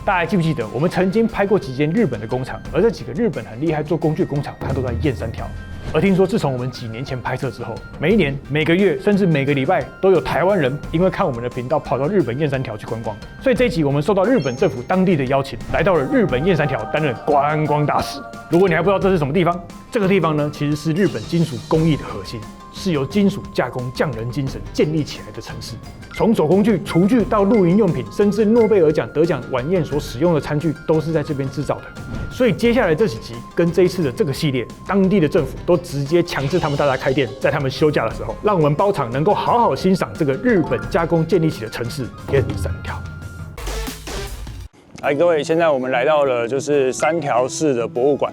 大家還記不記得我們曾經拍過幾間日本的工廠，而這幾個日本很厲害做工具的工厂，它都在燕三條。而聽說自從我們幾年前拍攝之後，每一年、每個月甚至每個禮拜都有台灣人因為看我們的頻道跑到日本燕三條去觀光。所以這一集我們受到日本政府当地的邀請，來到了日本燕三條擔任觀光大使。如果你還不知道這是什麼地方，這個地方呢其實是日本金屬工藝的核心，是由金屬加工匠人精神建立起來的城市。從手工具、廚具到露營用品，甚至諾貝爾獎得獎晚宴所使用的餐具，都是在這邊制造的。所以接下來這幾集跟這一次的這個系列，當地的政府都直接強制他們大家開店，在他們休假的時候，讓我們包场能夠好好欣賞這個日本加工建立起的城市燕三條。各位，現在我们来到了就是三條市的博物館。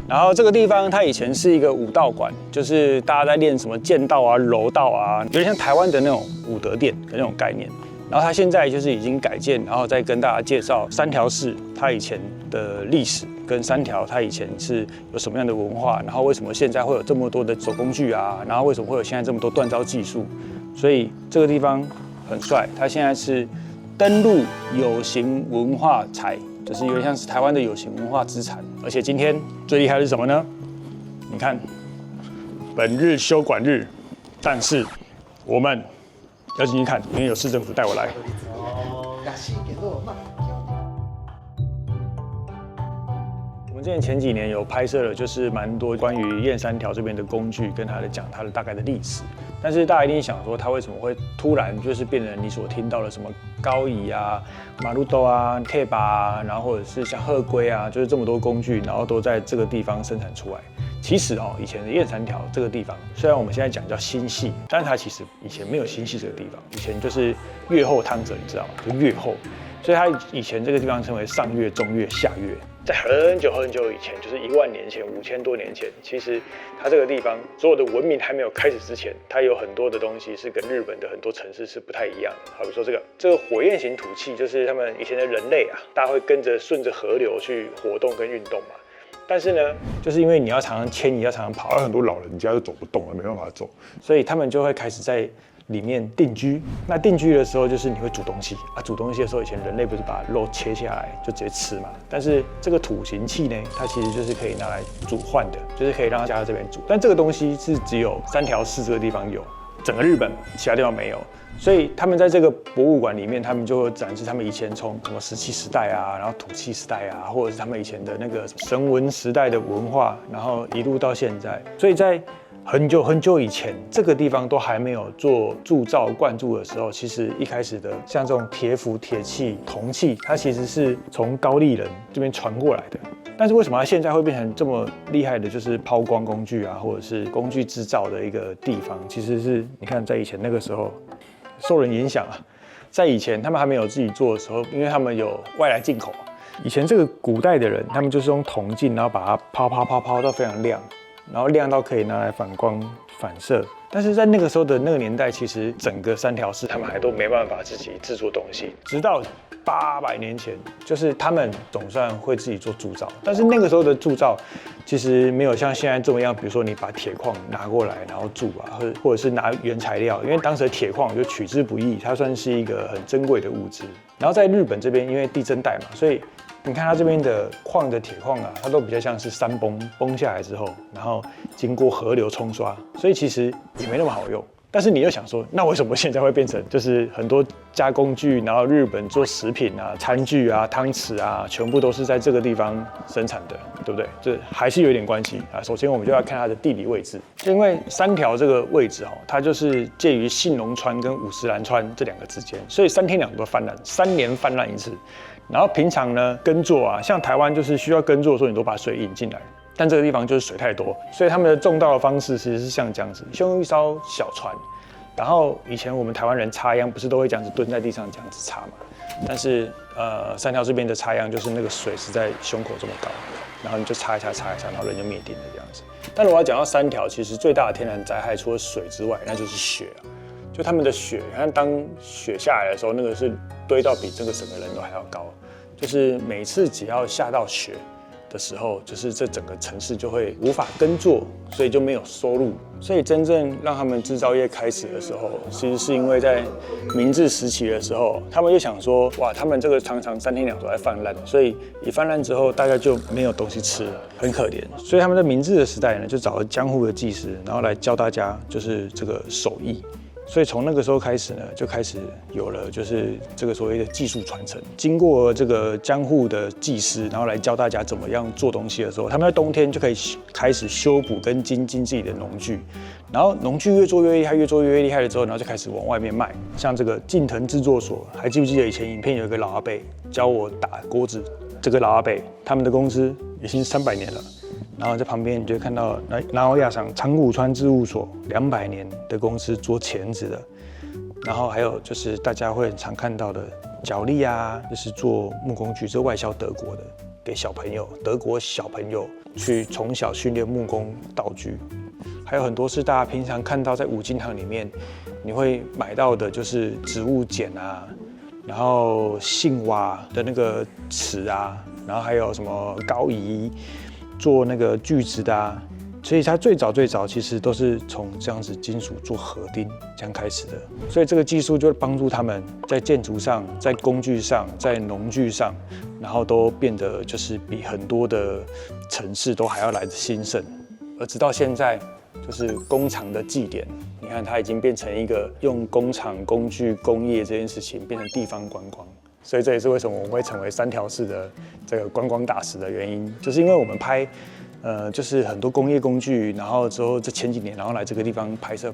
然後這個地方它以前是一個武道館，就是大家在練什麼劍道啊、柔道啊，有點像台灣的那種武德殿的那種概念。然後它現在就是已經改建，然後再跟大家介紹三條市它以前的歷史，跟三條它以前是有什麼樣的文化，然後為什麼現在會有這麼多的手工具啊，然後為什麼會有現在這麼多鍛造技術。所以這個地方很帥，它現在是登錄有形文化財。就是有點像是台灣的有形文化資產，而且今天最厲害的是什麼呢？你看，本日休館日，但是我們要進去看，因為有市政府帶我來。我們之前幾年有拍攝了，就是蠻多關於燕三條這邊的工具，跟它的講它的大概的歷史。但是大家一定想說，它為什麼會突然就是變成你所聽到的什麼高椅啊、馬路豆啊、K 把啊，然後或者是像鶴龜啊，就是這麼多工具，然後都在這個地方生產出來。其實以前的燕三條這個地方，雖然我們現在講叫新潟，但是它其實以前沒有新潟這個地方，以前就是越後湯澤，你知道嗎？就越後，所以它以前這個地方稱為上越、中越、下越。在很久很久以前，就是1萬年前、5000多年前，其實它這個地方所有的文明還沒有開始之前，它有很多的東西是跟日本的很多城市是不太一樣的。好比說這個火焰型土器，就是他們以前的人類啊，大家會跟着順着河流去活動跟運動嘛。但是呢，就是因為你要常常遷移，要常常跑，很多老人家就走不動了，没辦法走，所以他們就會開始在裡面定居。那定居的時候，就是你會煮東西啊。煮東西的時候，以前人類不是把肉切下來就直接吃嘛？但是這個土形器呢，它其實就是可以拿來煮飯的，就是可以讓它加到這邊煮。但這個東西是只有三條市這個地方有，整個日本其他地方沒有。所以他們在這個博物館裡面，他們就會展示他們以前從什麼石器時代啊，然後土器時代啊，或者是他們以前的那個繩文時代的文化，然後一路到現在。所以在很久很久以前，這個地方都還沒有做鑄造灌注的時候，其實一開始的像這種鐵釜、鐵器、銅器，它其實是從高麗人這邊傳過來的。但是為什麼它現在會變成這麼厲害的，就是拋光工具啊，或者是工具製造的一個地方？其實是你看，在以前那個時候受人影響啊，在以前他們還沒有自己做的時候，因為他們有外來進口。以前這個古代的人，他們就是用銅鏡，然後把它拋到非常亮。然後亮到可以拿來反光反射，但是在那個時候的那個年代，其實整個三條市他們還都沒辦法自己制作東西。直到800年前，就是他們總算會自己做鑄造，但是那個時候的鑄造其實沒有像現在這麼樣，比如說你把鐵礦拿過來然後鑄啊，或者是拿原材料，因為當時的鐵礦就取之不易，它算是一個很珍貴的物質。然後在日本這邊，因為地震帶嘛，所以你看它這邊的礦的鐵礦啊，它都比較像是山崩下來之後，然後經過河流沖刷，所以其實也沒那麼好用。但是你又想說，那為什麼現在會變成就是很多加工具，然後日本做食品啊、餐具啊、湯匙啊，全部都是在這個地方生產的，對不對？這還是有點關係啊。首先我們就要看它的地理位置，因為三條這個位置它就是介於信濃川跟五十嵐川這兩個之間，所以3天2度氾濫，3年氾濫一次。然後平常呢耕作啊，像台灣就是需要耕作的時候，你都把水引進來。但這個地方就是水太多，所以他們的種稻的方式其實是像這樣子，先用一艘小船，然後以前我們台灣人插秧不是都會這樣子蹲在地上這樣子插嘛？但是三條這邊的插秧就是那個水是在胸口這麼高，然後你就插一下，然後人就滅頂了這樣子。但如果要講到三條，其實最大的天然災害除了水之外，那就是雪啊。就他們的雪，好像當雪下來的時候，那個是堆到比這個整個人都還要高，就是每次只要下到雪。的時候，就是這整個城市就會無法耕作，所以就沒有收入。所以真正讓他們製造業開始的時候，其實是因為在明治時期的時候，他們就想說，哇，他們這個常常3天2頭在氾濫，所以一氾濫之後，大家就沒有東西吃了，很可憐。所以他們在明治的时代呢，就找了江戶的技師，然後來教大家就是這個手藝。所以從那個时候開始呢，就開始有了就是這個所謂的技術傳承。經過這個江戶的技師，然後來教大家怎麼樣做東西的時候，他們在冬天就可以開始修補跟精進自己的農具。然後農具越做越厲害，越做越厲害了之後，然後就開始往外面賣。像這個近藤製作所，還記不記得以前影片有一個老阿伯教我打鍋子？這個老阿伯他們的公司已經300年了。然後在旁邊，你就會看到南歐亞賞長谷川製物所200年的公司做鉗子的，然後還有就是大家會很常看到的角力啊，就是做木工具，這外銷德國的，給小朋友，德國小朋友去從小訓練木工道具，還有很多是大家平常看到在五金行裡面你會買到的，就是植物剪啊，然後杏瓦的那個尺啊，然後還有什麼高儀。做那個鋸子的啊，所以它最早其實都是從這樣子金屬做合釘這樣開始的，所以這個技術就會幫助他們在建築上、在工具上、在農具上，然後都變得就是比很多的城市都還要來得興盛，而直到現在，就是工廠的祭典，你看它已經變成一個用工厂、工具、工業這件事情變成地方觀光。所以這也是為什麼我們會成為3條市的這個觀光大使的原因，就是因為我們拍，就是很多工業工具，然後之後這前幾年，然後來這個地方拍攝，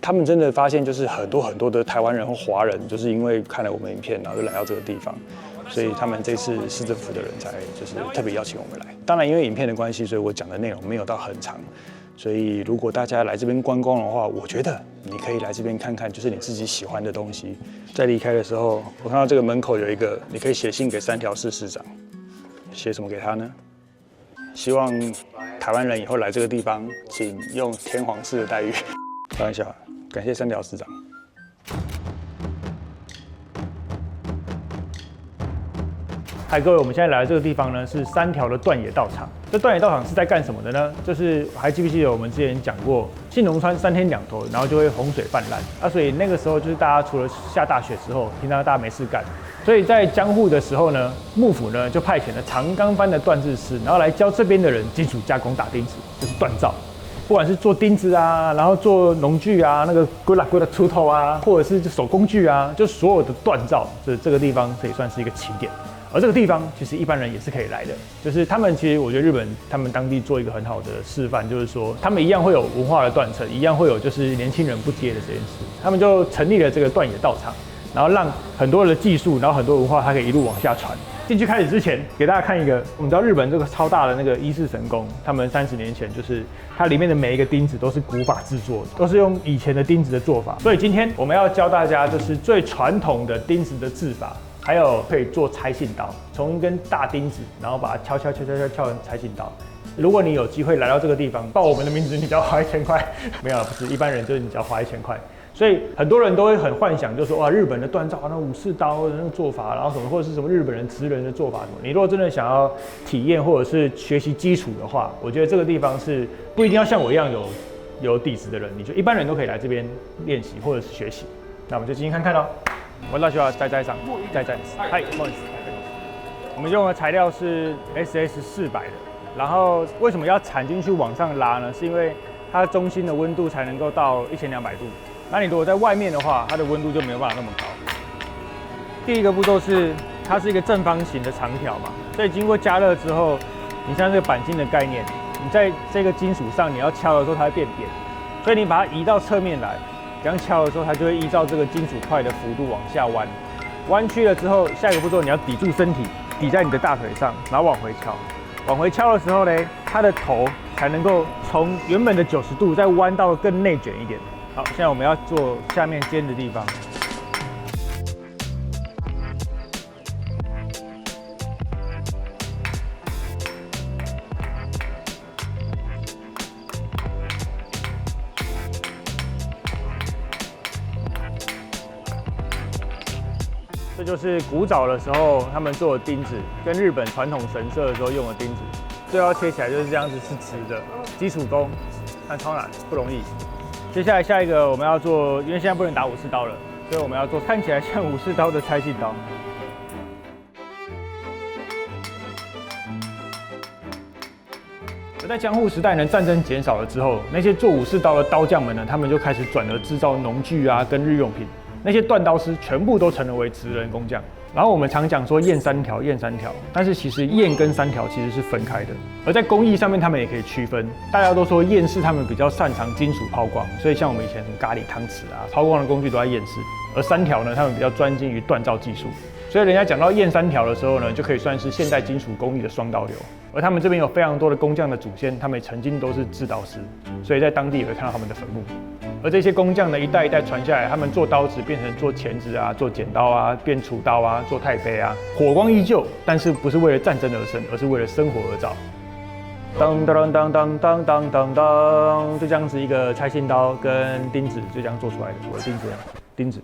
他們真的發現就是很多的台灣人或華人，就是因為看了我們影片，然後就來到這個地方，所以他們這次市政府的人才就是特別邀請我們來。當然因為影片的關係，所以我講的內容沒有到很長。所以，如果大家來這邊觀光的話，我覺得你可以來這邊看看，就是你自己喜歡的東西。在離開的時候，我看到這個門口有一個，你可以寫信給3條市市長，寫什麼給他呢？希望台灣人以後來這個地方，請用天皇式的待遇。開玩笑，感謝3條市長。嗨，各位，我們現在來的這個地方呢，是3條的段野道場。這段野道場是在幹什麼的呢？就是還記不記得我們之前講過，信濃川3天2頭，然後就會洪水泛濫啊，所以那個時候就是大家除了下大雪之後，平常大家沒事幹，所以在江戶的時候呢，幕府呢就派遣了長岡藩的鍛冶師，然後來教這邊的人金屬加工打釘子，就是鍛造。不管是做釘子啊，然後做農具啊，那個龜啦鋤頭啊，或者是手工具啊，就所有的鍛造，這個地方可以算是一個起點。而這個地方其實一般人也是可以來的，就是他們其實我覺得日本他們當地做一個很好的示範，就是說他們一樣會有文化的斷層，一樣會有就是年輕人不接的這件事，他們就成立了這個段野道場，然後讓很多的技術，然後很多文化它可以一路往下傳。進去開始之前，給大家看一個，我們知道日本這個超大的那個伊勢神宮，他們30年前就是它裡面的每一個釘子都是古法制作的，都是用以前的釘子的做法，所以今天我們要教大家就是最傳統的釘子的制法。還有可以做拆信刀，從一根大釘子，然後把它敲成拆信刀。如果你有機会来到這個地方，報我們的名字，你只要花1000塊。沒有，不是一般人，就是你只要花1000塊。所以很多人都會很幻想，就是說哇，日本的鍛造那武士刀的那個做法，然後什麼或者是什麼日本人職人的做法什麼。你如果真的想要體驗或者是學習基礎的話，我覺得這個地方是不一定要像我一樣有底子的人，你就一般人都可以來這邊練習或者是學習。那我們就進行看看咯。我到學校在上，嗨，不好意思。我們用的材料是 SS400的，然後為什麼要鏟進去往上拉呢？是因為它中心的溫度才能夠到1200度。那你如果在外面的話，它的溫度就沒有辦法那麼高。第一個步驟是，它是一個正方形的長條嘛，所以經過加熱之後，你像這個鈑金的概念，你在這個金屬上你要敲的時候，它會變扁，所以你把它移到側面來。這樣敲的時候，它就會依照這個金屬塊的幅度往下彎，彎曲了之後，下一個步驟你要抵住身體，抵在你的大腿上，然後往回敲。往回敲的時候呢，它的頭才能夠從原本的90度再彎到更內捲一點。好，現在我們要做下面尖的地方。这就是古早的時候他們做的釘子，跟日本傳統神社的時候用的釘子，最後切起来就是這樣子，是直的，基礎功，但超難，不容易。接下来下一個我們要做，因為现在不能打武士刀了，所以我們要做看起來像武士刀的拆信刀。而在江戶時代呢，戰爭減少了之後，那些做武士刀的刀匠們呢，他們就開始轉而製造農具啊跟日用品。那些锻刀師全部都成了為職人工匠。然後我們常講說驗三條，驗三條，但是其實驗跟三條其實是分開的。而在工藝上面，他們也可以區分。大家都說驗室他們比較擅長金屬拋光，所以像我們以前咖喱湯匙啊，拋光的工具都在驗室。而三條呢，他們比較專精於鍛造技術。所以人家講到驗三條的時候呢，就可以算是現代金屬工藝的双刀流。而他們這邊有非常多的工匠的祖先，他們曾經都是制刀師，所以在當地也会看到他們的墳墓。而這些工匠呢，一代一代傳下來，他們做刀子變成做鉗子啊，做剪刀啊，变杵刀啊，做太杯啊，火光依舊，但是不是為了戰爭而生，而是為了生活而造。當當當當當當當當，就這樣子一個拆信刀跟釘子就這樣做出來的。我的釘子，釘子，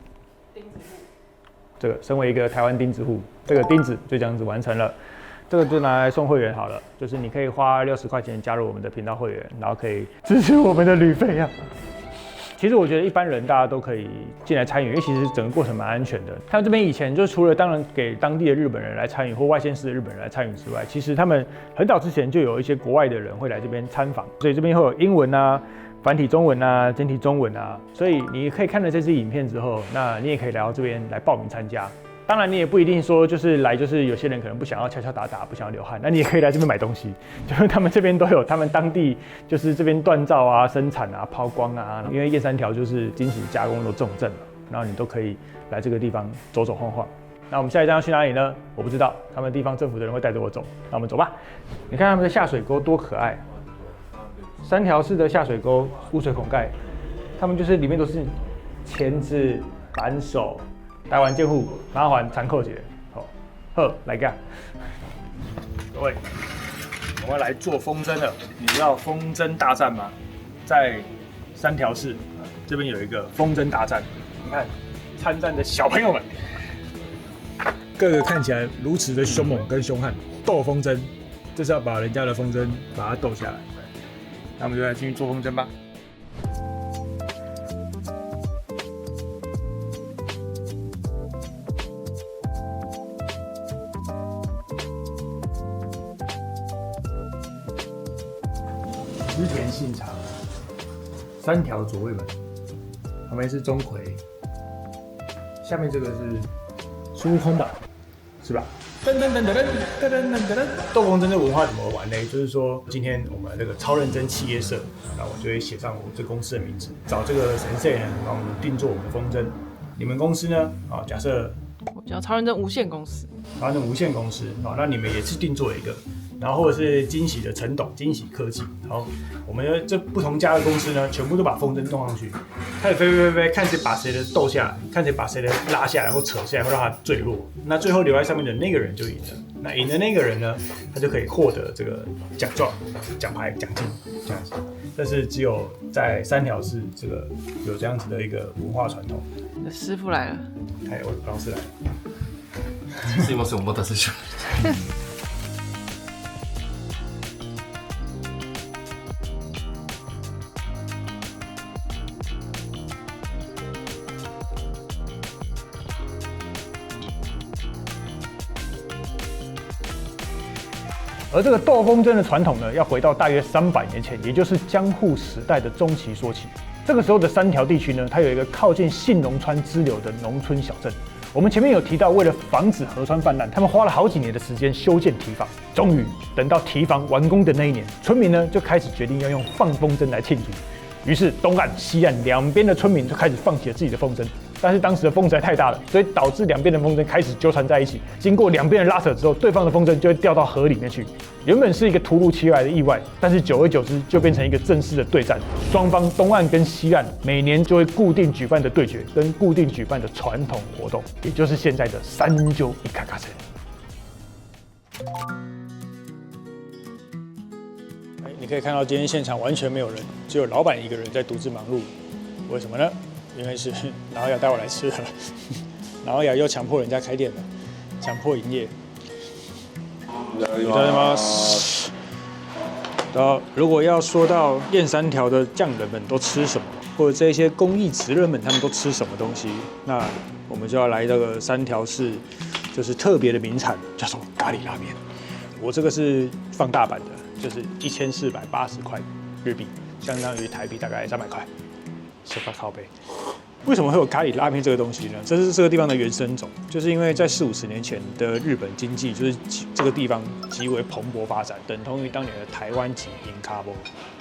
這個身為一個台灣釘子戶，這個釘子就這樣子完成了。這個就拿來送會員好了，就是你可以花60塊錢加入我們的頻道會員，然後可以支持我們的旅費啊。其實我覺得一般人大家都可以進來參與，因為其實整個過程蠻安全的。他這邊以前就除了當然給當地的日本人來參與或外縣市的日本人來參與之外，其實他們很早之前就有一些國外的人會來這邊參訪，所以這邊會有英文啊、繁體中文啊、簡體中文啊，所以你可以看了這支影片之後，那你也可以來到這邊來報名參加。當然，你也不一定說就是來，就是有些人可能不想要敲敲打打，不想要流汗，那你也可以來這邊買東西。就是他們這邊都有，他們當地就是這邊鍛造啊、生產啊、拋光啊，因為驗三條就是金屬加工的重鎮嘛，然後你都可以來這個地方走走晃晃。那我們下一站要去哪裡呢？我不知道，他們地方政府的人會帶着我走。那我們走吧。你看他們的下水溝多可愛，三條式的下水溝，污水孔蓋，他們就是裡面都是鉗子、扳手。台灣建戶麻煩殘扣姐，好，來個，各位，我們要來做風箏了。你知道風箏大戰嗎？在三條市這邊有一個風箏大戰，你看參戰的小朋友們，個個看起來如此的兇猛跟兇悍，鬥風箏，這是要把人家的風箏把它鬥下來。那我們就來進去做風箏吧。织田信长，三條左衛門，旁邊是鍾馗，下面這個是孫悟空吧，是吧？噔噔噔噔噔噔噔噔噔。鬥風箏的文化怎麼玩呢？就是說，今天我們這個超認真企業社，那我就會寫上我們這公司的名字，找這個神社呢，幫我們定做我們的風箏。你們公司呢？啊，假設我叫超認真無限公司，超認真無限公司，好，那你們也是定做一個。然後或者是驚喜的陳董，驚喜科技，好，我們這不同家的公司呢，全部都把風箏弄上去，開始飛，看誰把誰的鬥下來，看誰把誰的拉下來或扯下來，或讓它墜落。那最後留在上面的那個人就贏了。那贏的那個人呢，他就可以獲得這個獎狀、獎牌、獎金這樣子。但是只有在三條市這個有這樣子的一個文化傳統。你的師傅來了，哎，我老師來了。すいません、お待たせしました。而這個鬥風箏的傳統呢，要回到大約300年前，也就是江戶時代的中期說起。這個時候的三條地區呢，它有一個靠近信濃川支流的農村小鎮。我們前面有提到，為了防止河川氾濫，他們花了好幾年的時間修建堤防。終於等到堤防完工的那一年，村民呢就開始決定要用放風箏來慶祝。於是東岸、西岸兩邊的村民就開始放起了自己的風箏。但是當時的風實在太大了，所以導致兩邊的風箏開始糾纏在一起。經過兩邊的拉扯之後，對方的風箏就會掉到河裡面去。原本是一個突如其來的意外，但是久而久之就變成一個正式的對戰。雙方東岸跟西岸每年就會固定舉辦的對決，跟固定舉辦的傳統活動，也就是現在的三九一卡卡城。你可以看到今天現場完全沒有人，只有老闆一個人在獨自忙碌。為什麼呢？因為是然後要帶我來吃的。然後又強迫人家開店了，強迫營業。いただきます。然後，如果要說到燕三條的匠人們都吃什麼，或者這些工藝職人們他們都吃什麼東西，那我們就要來這個三條市，就是特別的名產，叫做咖喱拉麵。我這個是放大版的，就是1480塊日幣，相當於台幣大概300塊，是發靠背。為什麼會有咖喱拉麵這個東西呢？這是這個地方的原生種，就是因為在40-50年前的日本經濟，就是這個地方極為蓬勃發展，等同於當年的台灣及印卡波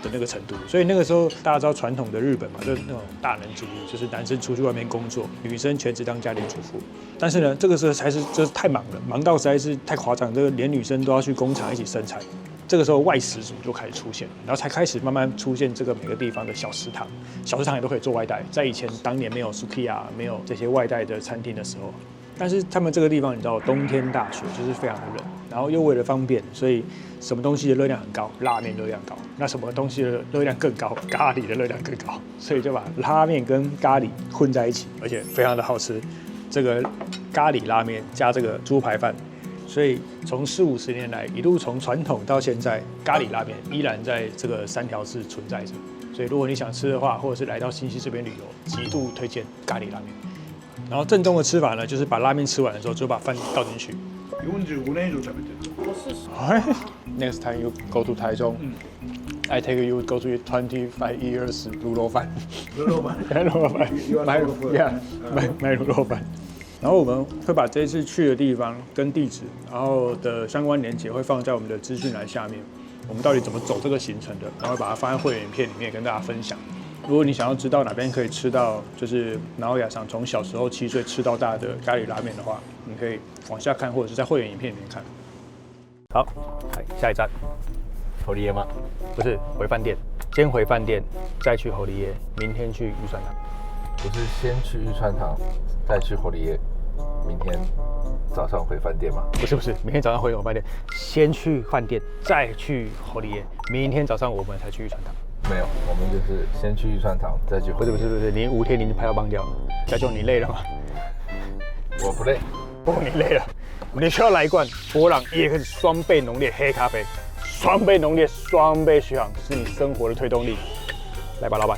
的那個程度。所以那個時候大家知道傳統的日本嘛，就是那種大男主義，就是男生出去外面工作，女生全職當家庭主婦。但是呢，這個時候就是太忙了，忙到實在是太誇張，這個連女生都要去工厂一起生產。這個時候外食族就開始出現，然後才開始慢慢出現這個每個地方的小食堂，小食堂也都可以做外帶。在以前當年沒有 Sukiya 沒有這些外帶的餐廳的時候，但是他們這個地方你知道冬天大雪就是非常的冷，然後又為了方便，所以什麼東西的熱量很高，拉麵熱量高，那什麼東西的熱量更高，咖喱的熱量更高，所以就把拉麵跟咖喱混在一起，而且非常的好吃。這個咖喱拉麵加這個豬排飯。所以從40-50年來，一路從傳統到現在，咖喱拉麵依然在這個三條市存在着。所以如果你想吃的話，或者是來到新西這邊旅遊，極度推薦咖喱拉麵。然後正宗的吃法呢，就是把拉麵吃完的時候，就把飯倒進去。45年以上食べてる。Next time you go to 台中，I take you go to 25 years 滷肉飯。滷肉飯。滷肉飯。買滷肉飯。然後我們會把這次去的地方跟地址，然後的相關連結會放在我們的資訊欄下面。我們到底怎麼走這個行程的，然後把它放在會員影片裡面跟大家分享。如果你想要知道哪邊可以吃到，就是直屋さん從小時候7歲吃到大的咖喱拉麵的話，你可以往下看，或者是在會員影片裡面看。好，下一站，侯里耶嗎？不是，回飯店，先回飯店，再去侯里耶，明天去玉川堂。不是先去玉川堂，再去侯里耶，明天早上回飯店吗？不是，明天早上回我饭店，先去飯店，再去侯里耶，明天早上我們才去玉川堂。沒有，我们就是先去玉川堂，再去。不是，你5天你就拍到崩掉了。小舅，你累了嗎？我不累。不，你累了。你需要來一罐伯朗也可以雙倍濃烈黑咖啡，雙倍濃烈，雙倍續航，是你生活的推動力。來吧，老闆。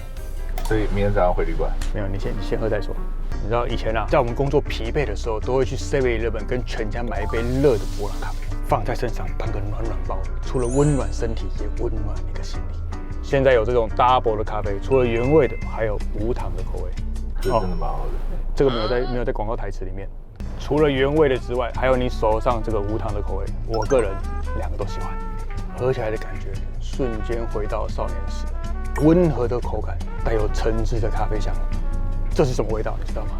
所以明天早上回旅館。沒有，你先喝再說。你知道以前啊，在我們工作疲憊的時候，都會去 7-Eleven 跟全家買一杯熱的伯朗咖啡，放在身上當個暖暖包，除了溫暖身體，也溫暖你的心裡。現在有這種 double 的咖啡，除了原味的，還有無糖的口味。這真的蠻好的。這個沒有在廣告台詞裡面。除了原味的之外，還有你手上這個無糖的口味，我個人兩個都喜歡。喝起來的感覺，瞬間回到少年時。溫和的口感，帶有橙汁的咖啡香，這是什麼味道？你知道嗎？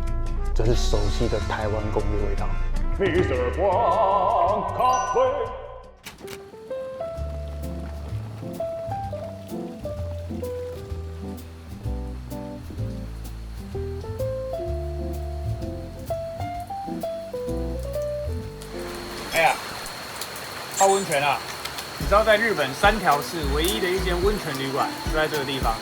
這是熟悉的台灣工業味道。Mr. 王咖啡。哎呀，泡溫泉啊！你知道在日本三條市唯一的一間溫泉旅館就在這個地方，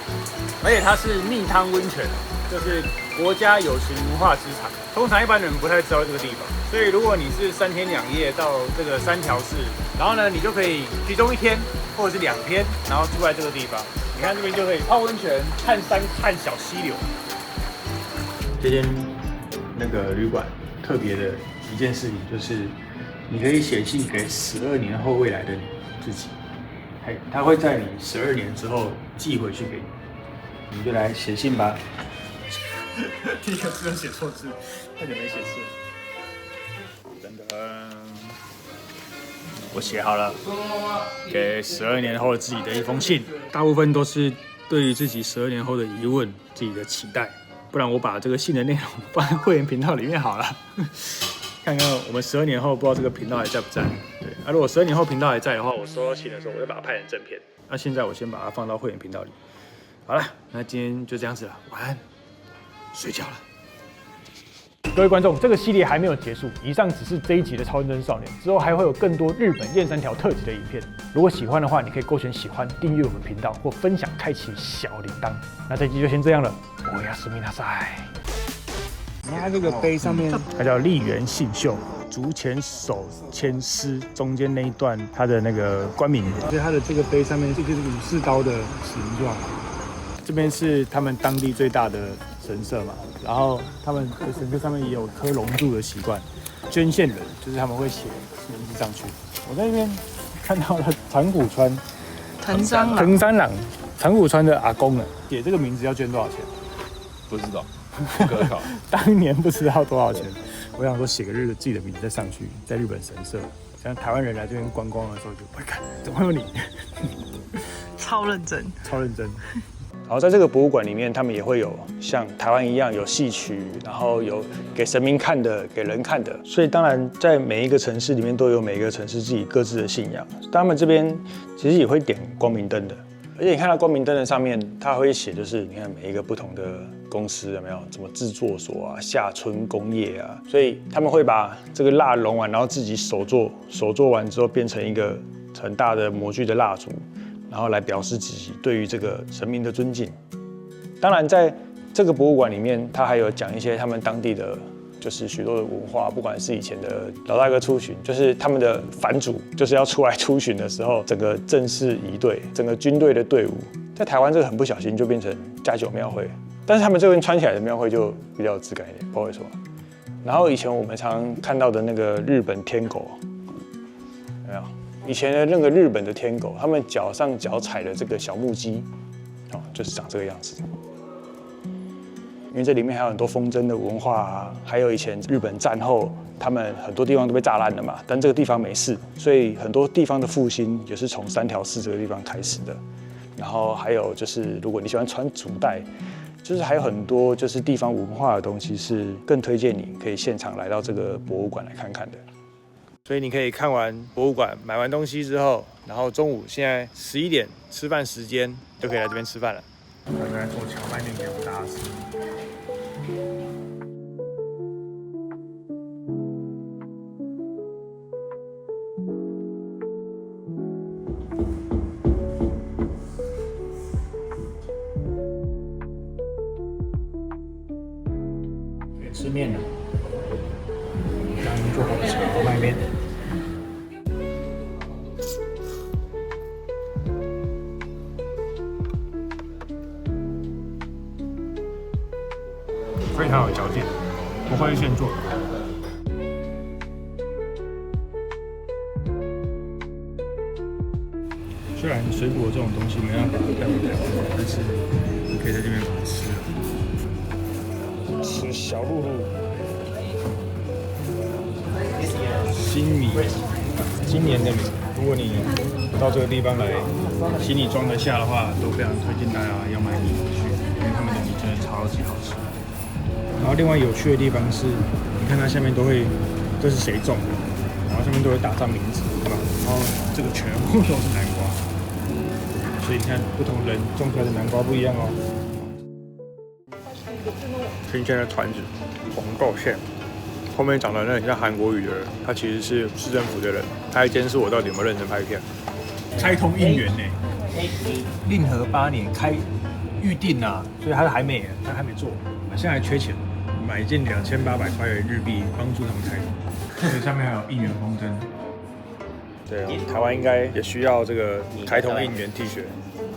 而且它是蜜湯溫泉，就是國家有形文化資產。通常一般人不太知道這個地方，所以如果你是3天2夜到這個三條市，然後呢，你就可以其中1天或者是2天，然後住在這個地方。你看這邊就可以泡溫泉、看山、看小溪流。這間那個旅館特別的一件事情就是，你可以寫信給12年後未來的你自己，他會在你12年之後寄回去給你，你就來寫信吧。第一個字寫錯字，太久沒寫字。等等，我寫好了，給12年後的自己的一封信，大部分都是對於自己12年後的疑問、自己的期待。不然我把這個信的內容放在會員頻道裡面好了。看看我們12年後不知道這個頻道還在不在？對，如果12年後頻道還在的話，我收到信的時候，我會把它拍成正片。那現在我先把它放到會員頻道裡。好了，那今天就這樣子了，晚安，睡覺了。各位觀眾，這個系列還沒有結束，以上只是這一集的超認真少年，之後還會有更多日本燕三條特輯的影片。如果喜歡的話，你可以勾選喜歡，訂閱我們頻道或分享，開啟小鈴鐺。那這集就先這樣了，おやすみなさい。然後它這個碑上面，它叫立原信秀，竹前手牽絲，中間那一段它的那個官名，所以它的这個碑上面这就是武士刀的形狀。這邊是他們當地最大的神社嘛，然後他們的神社上面也有刻龍柱的習慣。捐獻人就是他們會寫名字上去。我在那邊看到了長谷川藤三郎，長谷川的阿公呢，寫這個名字要捐多少錢？不知道，不可考。當年不知道多少錢，我想說寫個自己的名字再上去，在日本神社，像台灣人來這邊觀光的時候就會看，怎麼會有你？超認真，超認真。然後在這個博物館裡面，他們也會有像台灣一樣有戲曲，然後有給神明看的、給人看的。所以當然在每一個城市裡面都有每一個城市自己各自的信仰。他們這邊其實也會點光明燈的，而且你看到光明燈的上面，它會寫就是你看每一個不同的公司有沒有什麼製作所啊、下村工業啊，所以他們會把這個蠟熔完，然後自己手做完之後變成一個很大的模具的蠟燭。然後來表示自己對於這個神明的尊敬。當然，在這個博物館裡面，他還有講一些他們當地的，就是許多的文化，不管是以前的老大哥出巡，就是他們的藩主，就是要出來出巡的時候，整個正式儀隊，整個軍隊的隊伍，在台灣這個很不小心就變成加酒廟會，但是他們這邊穿起來的廟會就比較有質感一點，不好意思。然後以前我們常看到的那個日本天狗，有沒有？以前的那個日本的天狗，他們腳上腳踩的這個小木屐，就是長這個樣子。因為這裡面還有很多風箏的文化啊，還有以前日本戰後，他們很多地方都被炸爛了嘛，但這個地方沒事，所以很多地方的復興也是從三條寺這個地方開始的。然後還有就是，如果你喜歡穿竹帶，就是還有很多就是地方文化的東西，是更推薦你可以現場來到這個博物館來看看的。所以你可以看完博物館，買完東西之後，然後中午現在11點吃飯時間，就可以來這邊吃飯了。我們來做蕎麥麵給大家吃。吃面了，剛做好的蕎麥麵。非常有嚼勁，不會現做。雖然水果這種東西沒辦法帶回台灣，但是你可以在這邊把它吃了。吃小鹿鹿，新米，今年的米，如果你到這個地方來，行李裝得下的話，都非常推薦大家要買米回去，因為他們的米真的超級好吃。然後另外有趣的地方是，你看它下面都會，這是誰種的，然後上面都會打上名字，對吧？然後這個全部都是南瓜，所以你看不同人種出來的南瓜不一樣哦。新鮮的團子，紅豆餡，後面長得那很像韓國語的人，他其實是市政府的人，他還監視我到底有沒有認真拍片。開通應元呢，令和8年開預定啊，所以他還沒做，現在還缺錢。買一件2800塊的日幣，幫助他們開通。所以上面還有應元風箏。對啊，台灣應該也需要這個開通應元 T 恤，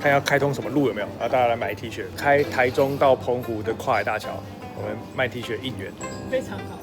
看要開通什麼路有沒有？然後大家來買 T 恤。開台中到澎湖的跨海大橋，我們賣 T 恤應元。非常好。